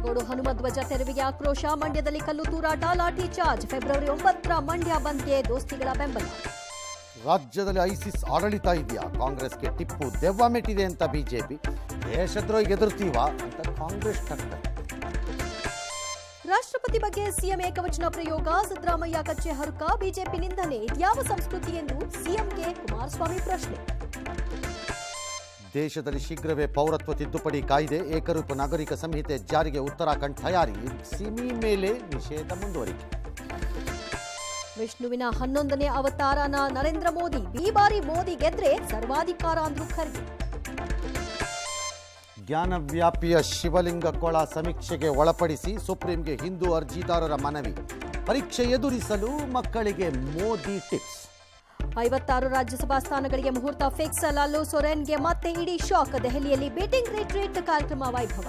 ಕಾಗೋಡು ಹನುಮಧ್ವಜ ತೆರವಿಗೆ ಆಕ್ರೋಶ, ಮಂಡ್ಯದಲ್ಲಿ ಕಲ್ಲು ತೂರಾಟ, ಲಾಠಿ ಚಾರ್ಜ್. ಫೆಬ್ರವರಿ 9ರ ಮಂಡ್ಯ ಬಂದ್ಗೆ ದೋಸ್ತಿಗಳ ಬೆಂಬಲ. ರಾಜ್ಯದಲ್ಲಿ ಐಸಿಸ್ ಆಡಳಿತ ಇದೆಯಾ? ಕಾಂಗ್ರೆಸ್ಗೆ ಟಿಪ್ಪು ದೆವ್ವ ಮೆಟ್ಟಿದೆ ಅಂತ ಬಿಜೆಪಿ. ದೇಶದ್ರೋಹಿಗೆ ಎದುರ್ತೀವಾ ಅಂತ ಕಾಂಗ್ರೆಸ್ ಟಕ್ಕರ್. ರಾಷ್ಟ್ರಪತಿ ಬಗ್ಗೆ ಸಿಎಂ ಏಕವಚನ ಪ್ರಯೋಗ, ಸಿದ್ದರಾಮಯ್ಯ ಕಚ್ಚೆ ಹರುಕ, ಬಿಜೆಪಿ ನಿಂದನೆ. ಇದ್ಯಾವ ಸಂಸ್ಕೃತಿ ಎಂದು ಸಿಎಂಗೆ ಕುಮಾರಸ್ವಾಮಿ ಪ್ರಶ್ನೆ. ದೇಶದಲ್ಲಿ ಶೀಘ್ರವೇ ಪೌರತ್ವ ತಿದ್ದುಪಡಿ ಕಾಯ್ದೆ, ಏಕರೂಪ ನಾಗರಿಕ ಸಂಹಿತೆ ಜಾರಿಗೆ ಉತ್ತರಾಖಂಡ್ ತಯಾರಿ, ಸಿಮಿ ಮೇಲೆ ನಿಷೇಧ ಮುಂದುವರಿಕೆ. ವಿಷ್ಣುವಿನ 11ನೇ ಅವತಾರನ ನರೇಂದ್ರ ಮೋದಿ, ಈ ಬಾರಿ ಮೋದಿ ಗೆದ್ರೆ ಸರ್ವಾಧಿಕಾರ ಅಂದ್ರು ಖರ್ಗೆ. ಜ್ಞಾನವ್ಯಾಪಿಯ ಶಿವಲಿಂಗ ಕೊಳ ಸಮೀಕ್ಷೆಗೆ ಒಳಪಡಿಸಿ ಸುಪ್ರೀಂಗೆ ಹಿಂದೂ ಅರ್ಜಿದಾರರ ಮನವಿ, ಪರೀಕ್ಷೆ ಎದುರಿಸಲು ಮಕ್ಕಳಿಗೆ ಮೋದಿ ಟಿಪ್ಸ್. 56 ರಾಜ್ಯಸಭಾ ಸ್ಥಾನಗಳಿಗೆ ಮುಹೂರ್ತ ಫಿಕ್ಸ್, ಲಾಲು ಸೊರೆನ್ಗೆ ಮತ್ತೆ ಇಡೀ ಶಾಕ್. ದೆಹಲಿಯಲ್ಲಿ ಬೀಟಿಂಗ್ ರಿಟ್ರೀಟ್ ಕಾರ್ಯಕ್ರಮ ವೈಭವ.